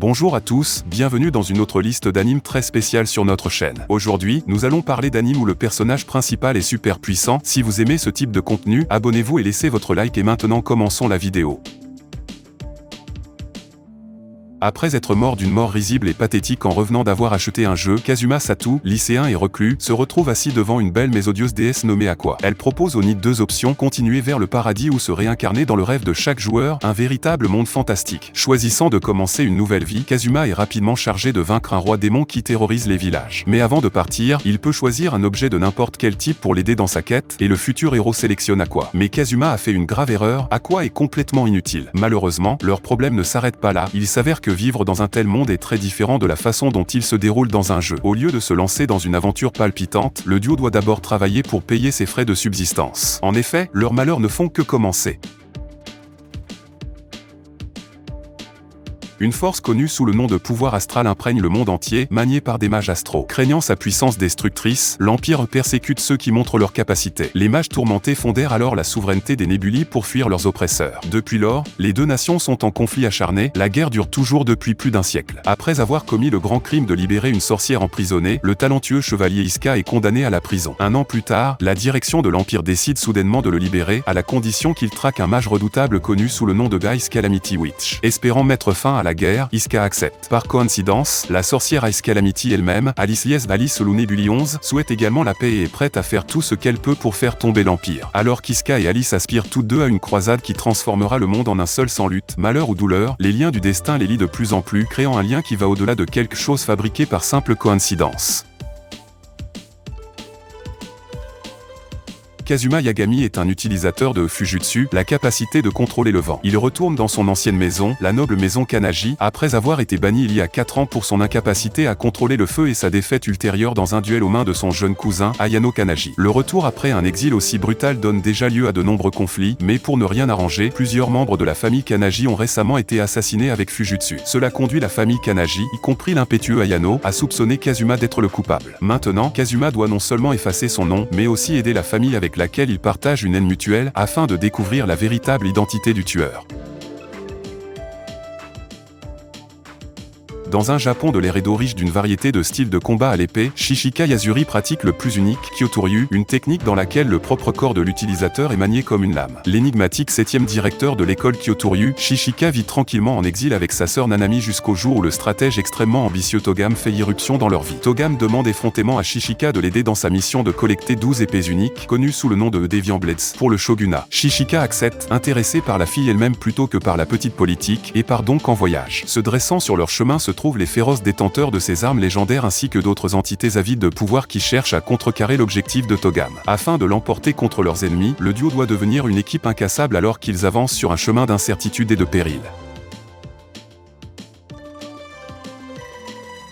Bonjour à tous, bienvenue dans une autre liste d'animes très spéciale sur notre chaîne. Aujourd'hui, nous allons parler d'animes où le personnage principal est super puissant. Si vous aimez ce type de contenu, abonnez-vous et laissez votre like et maintenant commençons la vidéo. Après être mort d'une mort risible et pathétique en revenant d'avoir acheté un jeu, Kazuma Satu, lycéen et reclus, se retrouve assis devant une belle mais odieuse déesse nommée Aqua. Elle propose au Nid deux options, continuer vers le paradis ou se réincarner dans le rêve de chaque joueur, un véritable monde fantastique. Choisissant de commencer une nouvelle vie, Kazuma est rapidement chargé de vaincre un roi démon qui terrorise les villages. Mais avant de partir, il peut choisir un objet de n'importe quel type pour l'aider dans sa quête, et le futur héros sélectionne Aqua. Mais Kazuma a fait une grave erreur, Aqua est complètement inutile. Malheureusement, leur problème ne s'arrête pas là, il s'avère que vivre dans un tel monde est très différent de la façon dont il se déroule dans un jeu. Au lieu de se lancer dans une aventure palpitante, le duo doit d'abord travailler pour payer ses frais de subsistance. En effet, leurs malheurs ne font que commencer. Une force connue sous le nom de pouvoir astral imprègne le monde entier, maniée par des mages astraux. Craignant sa puissance destructrice, l'Empire persécute ceux qui montrent leurs capacités. Les mages tourmentés fondèrent alors la souveraineté des Nébuli pour fuir leurs oppresseurs. Depuis lors, les deux nations sont en conflit acharné, la guerre dure toujours depuis plus d'un siècle. Après avoir commis le grand crime de libérer une sorcière emprisonnée, le talentueux chevalier Iska est condamné à la prison. Un an plus tard, la direction de l'Empire décide soudainement de le libérer, à la condition qu'il traque un mage redoutable connu sous le nom de Ice Calamity Witch. Espérant mettre fin à la guerre, Iska accepte. Par coïncidence, la sorcière Ice Calamity elle-même, Alice Lou Nebuli 11, souhaite également la paix et est prête à faire tout ce qu'elle peut pour faire tomber l'Empire. Alors qu'Iska et Alice aspirent toutes deux à une croisade qui transformera le monde en un seul sans lutte, malheur ou douleur, les liens du destin les lient de plus en plus, créant un lien qui va au-delà de quelque chose fabriqué par simple coïncidence. Kazuma Yagami est un utilisateur de Fujutsu, la capacité de contrôler le vent. Il retourne dans son ancienne maison, la noble maison Kanaji, après avoir été banni il y a 4 ans pour son incapacité à contrôler le feu et sa défaite ultérieure dans un duel aux mains de son jeune cousin, Ayano Kanaji. Le retour après un exil aussi brutal donne déjà lieu à de nombreux conflits, mais pour ne rien arranger, plusieurs membres de la famille Kanaji ont récemment été assassinés avec Fujutsu. Cela conduit la famille Kanaji, y compris l'impétueux Ayano, à soupçonner Kazuma d'être le coupable. Maintenant, Kazuma doit non seulement effacer son nom, mais aussi aider la famille avec laquelle ils partagent une haine mutuelle, afin de découvrir la véritable identité du tueur. Dans un Japon de l'ère Edo riche d'une variété de styles de combat à l'épée, Shishika Yasuri pratique le plus unique, Kyotoryu, une technique dans laquelle le propre corps de l'utilisateur est manié comme une lame. L'énigmatique 7e directeur de l'école Kyotoryu, Shishika vit tranquillement en exil avec sa sœur Nanami jusqu'au jour où le stratège extrêmement ambitieux Togame fait irruption dans leur vie. Togame demande effrontément à Shishika de l'aider dans sa mission de collecter 12 épées uniques, connues sous le nom de Deviant Blades, pour le shogunat. Shishika accepte, intéressé par la fille elle-même plutôt que par la petite politique, et part donc en voyage. Se dressant sur leur chemin se trouvent les féroces détenteurs de ces armes légendaires ainsi que d'autres entités avides de pouvoir qui cherchent à contrecarrer l'objectif de Togame. Afin de l'emporter contre leurs ennemis, le duo doit devenir une équipe incassable alors qu'ils avancent sur un chemin d'incertitude et de péril.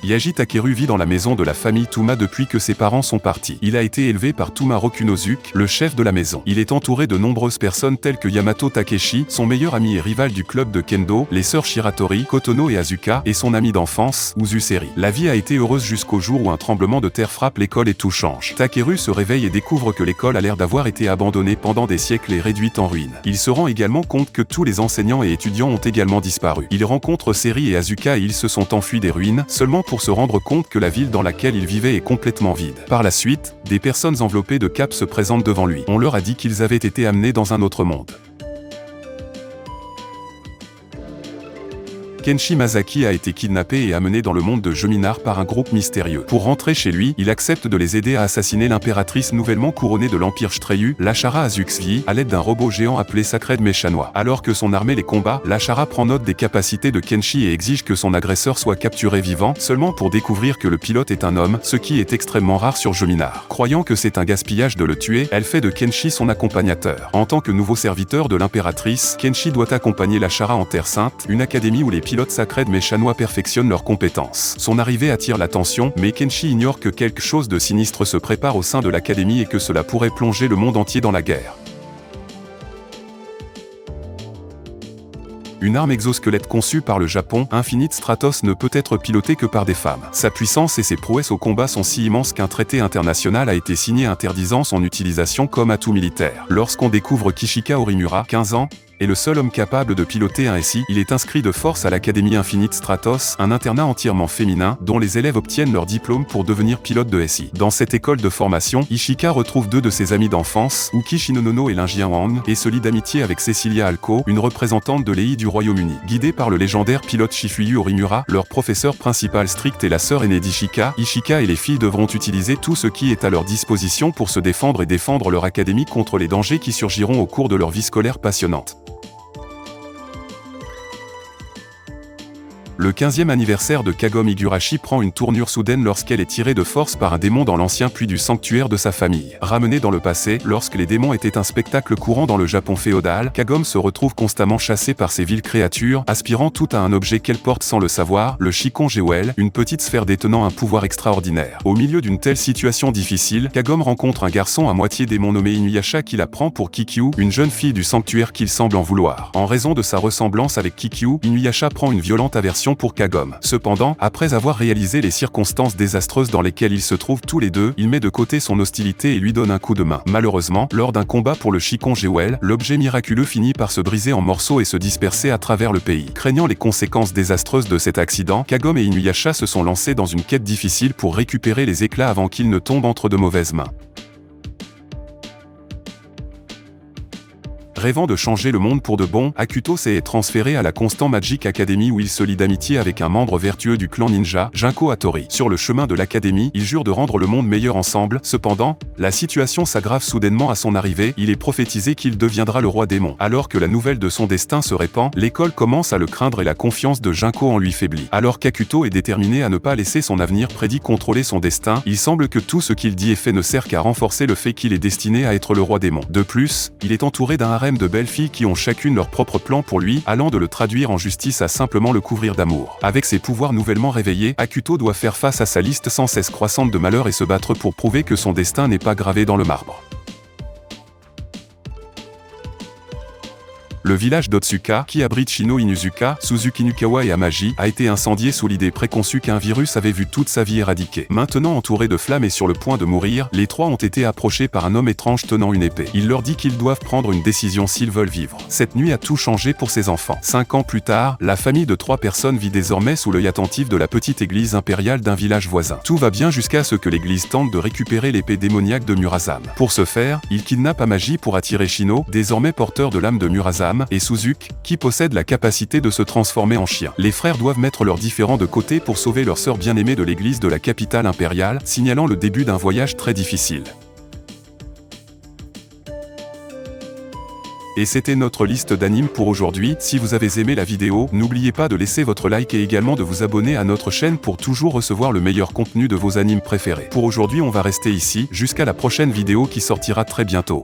Yaji Takeru vit dans la maison de la famille Tuma depuis que ses parents sont partis. Il a été élevé par Tuma Rokunosuke, le chef de la maison. Il est entouré de nombreuses personnes telles que Yamato Takeshi, son meilleur ami et rival du club de Kendo, les sœurs Shiratori, Kotono et Azuka, et son ami d'enfance, Uzuseri. La vie a été heureuse jusqu'au jour où un tremblement de terre frappe l'école et tout change. Takeru se réveille et découvre que l'école a l'air d'avoir été abandonnée pendant des siècles et réduite en ruine. Il se rend également compte que tous les enseignants et étudiants ont également disparu. Il rencontre Seri et Azuka et ils se sont enfuis des ruines, seulement pour se rendre compte que la ville dans laquelle il vivait est complètement vide. Par la suite, des personnes enveloppées de capes se présentent devant lui. On leur a dit qu'ils avaient été amenés dans un autre monde. Kenshi Masaki a été kidnappé et amené dans le monde de Geminar par un groupe mystérieux. Pour rentrer chez lui, il accepte de les aider à assassiner l'impératrice nouvellement couronnée de l'Empire Shreyu, Lashara Azuxvi, à l'aide d'un robot géant appelé Sacred Mechanois. Alors que son armée les combat, Lashara prend note des capacités de Kenshi et exige que son agresseur soit capturé vivant, seulement pour découvrir que le pilote est un homme, ce qui est extrêmement rare sur Geminar. Croyant que c'est un gaspillage de le tuer, elle fait de Kenshi son accompagnateur. En tant que nouveau serviteur de l'impératrice, Kenshi doit accompagner Lashara en Terre Sainte, une académie où les pilotes Sacred Mechanois perfectionnent leurs compétences. Son arrivée attire l'attention, mais Kenshi ignore que quelque chose de sinistre se prépare au sein de l'académie et que cela pourrait plonger le monde entier dans la guerre. Une arme exosquelette conçue par le Japon, Infinite Stratos ne peut être pilotée que par des femmes. Sa puissance et ses prouesses au combat sont si immenses qu'un traité international a été signé interdisant son utilisation comme atout militaire. Lorsqu'on découvre Kishika Orimura, 15 ans, est le seul homme capable de piloter un SI. Il est inscrit de force à l'Académie Infinite Stratos, un internat entièrement féminin, dont les élèves obtiennent leur diplôme pour devenir pilote de SI. Dans cette école de formation, Ishika retrouve deux de ses amis d'enfance, Uki Shinonono et Lin Jianwang, et se lie d'amitié avec Cecilia Alco, une représentante de l'EI du Royaume-Uni. Guidée par le légendaire pilote Shifuyu Orimura, leur professeur principal strict est la sœur aînée d'Ishika. Ishika et les filles devront utiliser tout ce qui est à leur disposition pour se défendre et défendre leur académie contre les dangers qui surgiront au cours de leur vie scolaire passionnante. Le 15e anniversaire de Kagome Higurashi prend une tournure soudaine lorsqu'elle est tirée de force par un démon dans l'ancien puits du sanctuaire de sa famille. Ramenée dans le passé, lorsque les démons étaient un spectacle courant dans le Japon féodal, Kagome se retrouve constamment chassée par ces viles créatures, aspirant tout à un objet qu'elle porte sans le savoir, le Shikon Jewel, une petite sphère détenant un pouvoir extraordinaire. Au milieu d'une telle situation difficile, Kagome rencontre un garçon à moitié démon nommé Inuyasha qui la prend pour Kikyu, une jeune fille du sanctuaire qu'il semble en vouloir. En raison de sa ressemblance avec Kikyu, Inuyasha prend une violente aversion pour Kagome. Cependant, après avoir réalisé les circonstances désastreuses dans lesquelles ils se trouvent tous les deux, il met de côté son hostilité et lui donne un coup de main. Malheureusement, lors d'un combat pour le Shikon Jewel, l'objet miraculeux finit par se briser en morceaux et se disperser à travers le pays. Craignant les conséquences désastreuses de cet accident, Kagome et Inuyasha se sont lancés dans une quête difficile pour récupérer les éclats avant qu'ils ne tombent entre de mauvaises mains. Rêvant de changer le monde pour de bon, Akuto s'est transféré à la Constant Magic Academy où il se lie d'amitié avec un membre vertueux du clan ninja, Junko Hattori. Sur le chemin de l'académie, ils jurent de rendre le monde meilleur ensemble. Cependant, la situation s'aggrave soudainement à son arrivée. Il est prophétisé qu'il deviendra le roi démon. Alors que la nouvelle de son destin se répand, l'école commence à le craindre et la confiance de Junko en lui faiblit. Alors qu'Akuto est déterminé à ne pas laisser son avenir prédit contrôler son destin, il semble que tout ce qu'il dit et fait ne sert qu'à renforcer le fait qu'il est destiné à être le roi démon. De plus, il est entouré d'un harem de belles filles qui ont chacune leur propre plan pour lui, allant de le traduire en justice à simplement le couvrir d'amour. Avec ses pouvoirs nouvellement réveillés, Akuto doit faire face à sa liste sans cesse croissante de malheurs et se battre pour prouver que son destin n'est pas gravé dans le marbre. Le village d'Otsuka, qui abrite Shino Inuzuka, Suzuki Nukawa et Amaji, a été incendié sous l'idée préconçue qu'un virus avait vu toute sa vie éradiquée. Maintenant entouré de flammes et sur le point de mourir, les trois ont été approchés par un homme étrange tenant une épée. Il leur dit qu'ils doivent prendre une décision s'ils veulent vivre. Cette nuit a tout changé pour ses enfants. 5 ans plus tard, la famille de 3 personnes vit désormais sous l'œil attentif de la petite église impériale d'un village voisin. Tout va bien jusqu'à ce que l'église tente de récupérer l'épée démoniaque de Murazam. Pour ce faire, il kidnappe Amaji pour attirer Shino, désormais porteur de l'âme de Murazam, et Suzuki, qui possède la capacité de se transformer en chien. Les frères doivent mettre leurs différends de côté pour sauver leur sœur bien-aimée de l'église de la capitale impériale, signalant le début d'un voyage très difficile. Et c'était notre liste d'animes pour aujourd'hui. Si vous avez aimé la vidéo, n'oubliez pas de laisser votre like et également de vous abonner à notre chaîne pour toujours recevoir le meilleur contenu de vos animes préférés. Pour aujourd'hui, on va rester ici, jusqu'à la prochaine vidéo qui sortira très bientôt.